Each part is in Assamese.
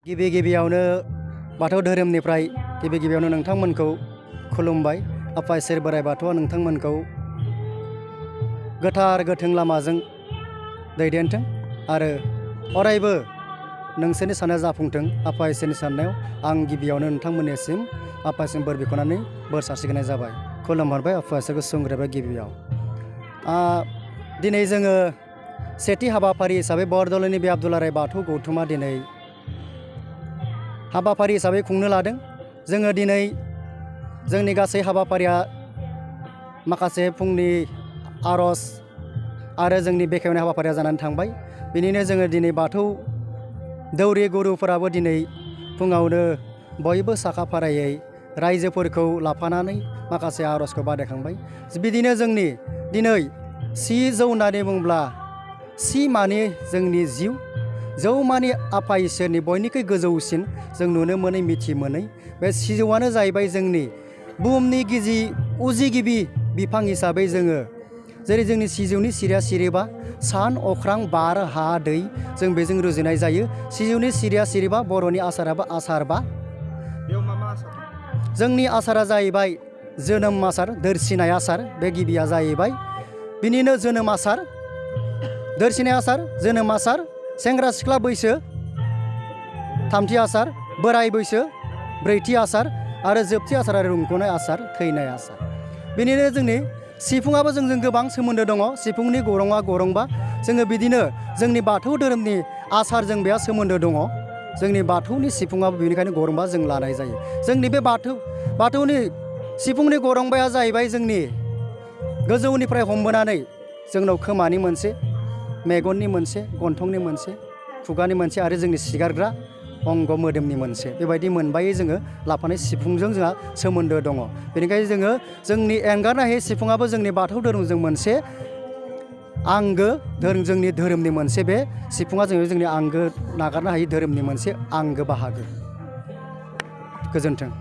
गिबि गिबियावनो बाथौ धोरोमनिफ्राय गिबि गिबियावनो नोंथांमोनखौ खुलुमबाय। आफा इसोर बोराइ बाथौआ नोंथांमोनखौ गोथार गोथों लामाजों दैदेनथों आरो अरायबो नोंसोरनि साननाया जाफुंथों। आफा इसोरनि साननायाव आं गिबियावनो नोंथांमोननिसिम आफा इसोरनि बोर बिख'नानै बोर सारस्रिनाय जाबाय। खुलुमहरबाय, आफा इसोरखौ सुंग्रोबाय। गिबियाव दिनै जोङो सेथि हाबाफारि हिसाबै बरदलननि बे आब्दुलाराय बाथौ गौथुमा दिनै हाबाफारि हिसाबै खुंनो लादों। जोङो दिनै जोंनि गासै हाबाफारिया माखासे फुंनि आर'ज आरो जोंनि बेखेवनाय हाबाफारिया जानानै थांबाय। बिनिनो जोङो दिनै बाथौ दौरि गुरुफोराबो दिनै फुङावनो बयबो साखा फारायै रायजोफोरखौ लाफानानै माखासे आर'जखौ बादायखांबाय। बिदिनो जोंनि दिनै सि जौ होननानै बुंब्ला सि माने जोंनि जिउ, जौ माने आफा इसोरनि बयनिख्रुइ गोजौसिन जों नुनो मोनै मिथि मोनै बे सिजौआनो जाहैबाय जोंनि बुहुमनि उजिगिबि बिफां हिसाबै जोङो जेरै जोंनि सिजौनि सिरिया सिरिबा सान अख्रां बार हा दै जों बेजों रुजुनाय जायो। सिजौनि सिरिया सिरिबा बर'नि आसाराबो आसारबा जोंनि आसारा जाहैबाय जोनोम आसार, दोरसिनाय आसार। बे गिबिया जाहैबाय बिनिनो जोनोम आसार, दोरसिनाय आसार, जोनोम आसार, सेंग्रा सिख्ला बैसो थामथि आसार, बोराय बैसो ब्रैथि आसार आरो जोबथि आसार आरो रुंग'नाय आसार, थैनाय आसार। बिनिनो जोंनि सिफुङाबो जोंजों गोबां सोमोन्दो दङ। सिफुंनि गरङा गरंबा। जोङो बिदिनो जोंनि बाथौ धोरोमनि आसारजों बेहा सोमोन्दो दङ। जोंनि बाथौनि सिफुङाबो बेनिखायनो गरंबा जों लानाय जायो। जोंनि बे बाथौनि सिफुंनि गरंबाया जाहैबाय जोंनि गोजौनिफ्राय हमबोनानै जोंनाव खोमानि मोनसे, मेगननि मोनसे, गन्थंनि मोनसे, खुगानि मोनसे आरो जोंनि सिगारग्रा अंग मोदोमनि मोनसे, बेबायदि मोनबायै जोङो लाफानाय सिफुंजों जोंहा सोमोन्दो दङ। बेनिखायनो जोङो जोंनि एंगारनो हायै सिफुङाबो जोंनि बाथौ धोरोमजों मोनसे आंगो जोंनि धोरोमनि मोनसे बे सिफुङा जोंनि आंगो नागारनो हायै धोरोमनि मोनसे आंगो बाहागो। गोजोन्थों।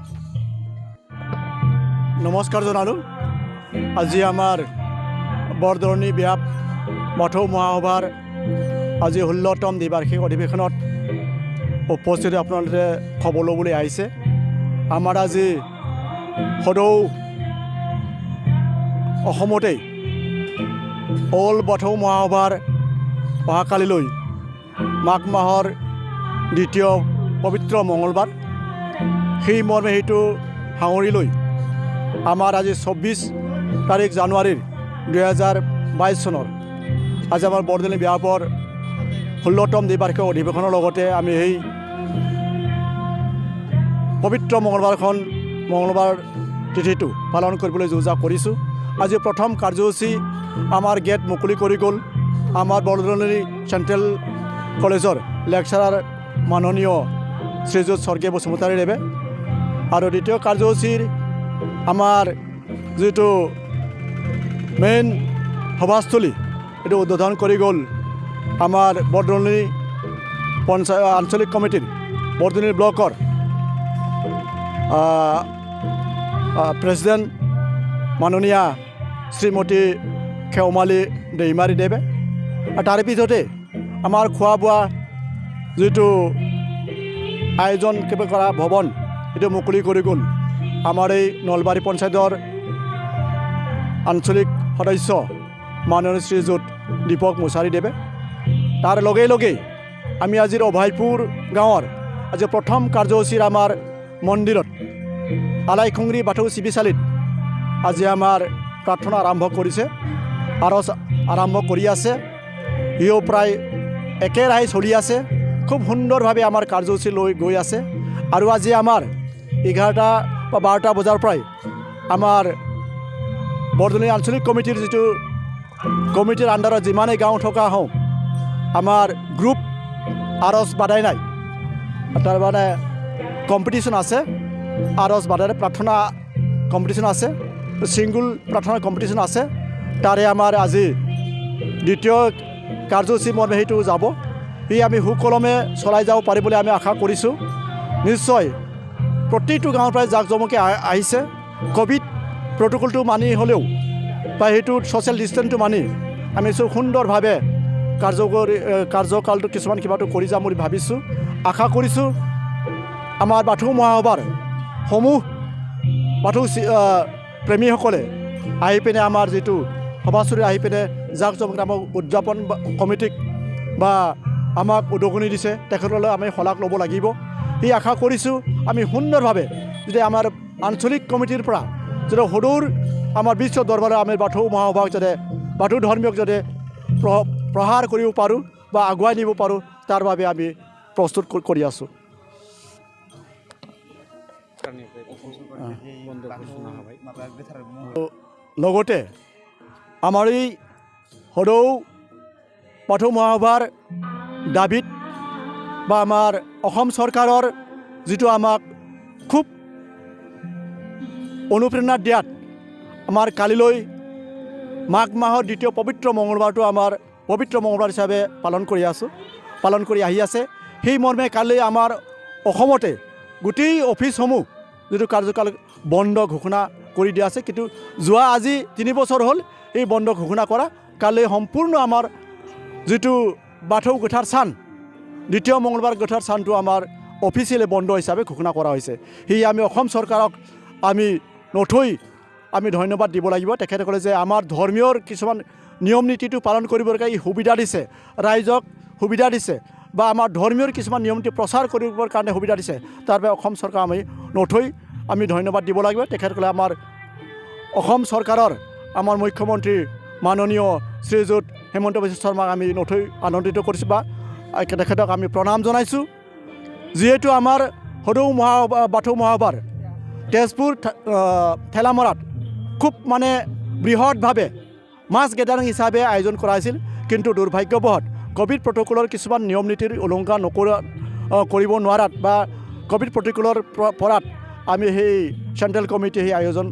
নমস্কাৰ জনালোঁ। আজি আমাৰ বৰদলনি ব্যাপ বাথৌ মহাসভাৰ আজি 16তম দ্বিবাৰ্ষিক অধিৱেশনত উপস্থিত আপোনালোকে খবৰ ল'বলৈ আহিছে। আমাৰ আজি সদৌ অসমতেই অল বাথৌ মহাসভাৰ অহাকালিলৈ মাঘ মাহৰ দ্বিতীয় পবিত্ৰ মঙলবাৰ, সেই মৰ্মে সেইটো সাঙুৰি লৈ আমাৰ আজি 24 তাৰিখ জানুৱাৰীৰ 2022 চনৰ আজি আমাৰ বৰদলনি ব্যাপৰ 16তম দ্বিবাৰ্ষিক অধিৱেশনৰ লগতে আমি সেই পবিত্ৰ মঙলবাৰ তিথিটো পালন কৰিবলৈ যোজা কৰিছোঁ। আজি প্ৰথম কাৰ্যসূচী আমাৰ গেট মুকলি কৰি গ'ল আমাৰ বৰদলনি চেণ্ট্ৰেল কলেজৰ লেকচাৰাৰ মাননীয় শ্ৰীযুত স্বৰ্গীয় বসুমতাৰীদেৱে। আৰু দ্বিতীয় কাৰ্যসূচীৰ আমাৰ যিটো মেইন সভাস্থলী এইটো উদ্বোধন কৰি গ'ল আমাৰ বৰদলনি আঞ্চলিক কমিটিৰ বৰদলনি ব্লকৰ প্ৰেছিডেণ্ট মাননীয়া শ্ৰীমতী খেউমালী দৈমাৰীদেৱে। তাৰে পিছতে আমাৰ খোৱা বোৱা যিটো আয়োজন কৰা ভৱন এইটো মুকলি কৰি গ'ল আমাৰ এই নলবাৰী পঞ্চায়তৰ আঞ্চলিক সদস্য মাননীয় শ্ৰীযুত দীপক মুছাৰীদেৱে। তাৰ লগে লগে আমি আজিৰ অভয়পুৰ গাঁৱৰ আজি প্ৰথম কাৰ্যসূচীৰ আমাৰ মন্দিৰত আলাইখুংৰি বাথৌ চিবিচালিত আজি আমাৰ প্ৰাৰ্থনা আৰম্ভ কৰিছে, আৰজ আৰম্ভ কৰি আছে। ইও প্ৰায় একেৰাহে চলি আছে। খুব সুন্দৰভাৱে আমাৰ কাৰ্যসূচী লৈ গৈ আছে। আৰু আজি আমাৰ 11টা বা 12টা বজাৰ পৰাই আমাৰ বৰদলনি আঞ্চলিক কমিটিৰ যিটো কমিটিৰ আণ্ডাৰত যিমানেই গাঁও থকা হওঁ আমাৰ গ্ৰুপ আৰজ বাদাই নাই, তাৰ মানে কম্পিটিশ্যন আছে। আৰজ বাদাই প্ৰাৰ্থনা কম্পিটিশ্যন আছে, ছিংগুল প্ৰাৰ্থনা কম্পিটিশ্যন আছে। তাৰে আমাৰ আজি দ্বিতীয় কাৰ্যসূচী মৰ্মে সেইটো যাব। সি আমি সুকলমে চলাই যাব পাৰি বুলি আমি আশা কৰিছোঁ। নিশ্চয় প্ৰতিটো গাঁৱৰ পৰাই জাক জমকে আহিছে। ক'ভিড প্ৰট'কলটো মানি হ'লেও বা সেইটো ছ'চিয়েল ডিষ্টেঞ্চটো মানি আমি সুন্দৰভাৱে কাৰ্যকালটো কিছুমান কিবাটো কৰি যাম বুলি ভাবিছোঁ। আশা কৰিছোঁ আমাৰ বাথৌ মহাসভাৰ সমূহ বাথৌ প্ৰেমীসকলে আহি পিনে আমাৰ যিটো সভাচুৰি আহি পিনে জাক জমকতামূলক উদযাপন কমিটিক বা আমাক উদগনি দিছে তেখেতলৈ আমি শলাগ ল'ব লাগিব। এই আশা কৰিছোঁ আমি সুন্দৰভাৱে যদি আমাৰ আঞ্চলিক কমিটিৰ পৰা যাতে সদৌৰ আমাৰ বিশ্ব দৰবাৰত আমি বাথৌ মহাসভাক যাতে বাথৌ ধৰ্মীয়ক যাতে প্ৰসাৰ কৰিব পাৰোঁ বা আগুৱাই নিব পাৰোঁ তাৰ বাবে আমি প্ৰস্তুত কৰি আছোঁ। লগতে আমাৰ এই সদৌ বাথৌ মহাসভাৰ দাবীত বা আমাৰ অসম চৰকাৰৰ যিটো আমাক খুব অনুপ্ৰেৰণা দিয়াত আমাৰ কালিলৈ মাঘ মাহৰ দ্বিতীয় পবিত্ৰ মঙলবাৰটো আমাৰ পবিত্ৰ মঙলবাৰ হিচাপে পালন কৰি আহি আছে। সেই মৰ্মে কালি আমাৰ অসমতে গোটেই অফিচসমূহ যিটো কাৰ্যকাল বন্ধ ঘোষণা কৰি দিয়া আছে, কিন্তু যোৱা আজি 3 বছৰ হ'ল এই বন্ধ ঘোষণা কৰা। কালি সম্পূৰ্ণ আমাৰ যিটো বাথৌ গোঠাৰ স্থান দ্বিতীয় মঙলবাৰ গোঠাৰ স্থানটো আমাৰ অফিচিয়েলি বন্ধ হিচাপে ঘোষণা কৰা হৈছে। সেয়ে আমি অসম চৰকাৰক আমি নথৈ আমি ধন্যবাদ দিব লাগিব। তেখেতসকলে যে আমাৰ ধৰ্মীয় কিছুমান নিয়ম নীতিটো পালন কৰিবৰ কাৰণে সুবিধা দিছে, ৰাইজক সুবিধা দিছে বা আমাৰ ধৰ্মীয় কিছুমান নিয়ম নীতি প্ৰচাৰ কৰিবৰ কাৰণে সুবিধা দিছে, তাৰ বাবে অসম চৰকাৰ আমি নথৈ আমি ধন্যবাদ দিব লাগিব। তেখেতসকলে আমাৰ অসম চৰকাৰৰ আমাৰ মুখ্যমন্ত্ৰী মাননীয় শ্ৰীযুত হিমন্ত বিশ্ব শৰ্মাক আমি নথৈ আনন্দিত কৰিছোঁ বা তেখেতক আমি প্ৰণাম জনাইছোঁ। যিহেতু আমাৰ সদৌ বাথৌ মহাসভাৰ তেজপুৰ ঠেলামৰাত খুব মানে বৃহৎভাৱে মাছ গেদাৰিং হিচাপে আয়োজন কৰা হৈছিল, কিন্তু দুৰ্ভাগ্যবশত ক'ভিড প্ৰট'কলৰ কিছুমান নিয়ম নীতিৰ উলংঘা কৰিব নোৱাৰাত বা ক'ভিড প্ৰট'কলৰ পৰাত আমি সেই চেণ্ট্ৰেল কমিটি সেই আয়োজন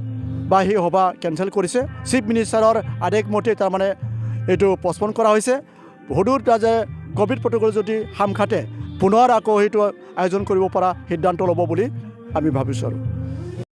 বা সেই সভা কেঞ্চেল কৰিছে। চিফ মিনিষ্টাৰৰ আদেশ মতে তাৰমানে এইটো পষ্টপন কৰা হৈছে। সদূৰ যে ক'ভিড প্ৰট'কল যদি খাম খাটে পুনৰ আকৌ সেইটো আয়োজন কৰিব পৰা সিদ্ধান্ত ল'ব বুলি আমি ভাবিছোঁ আৰু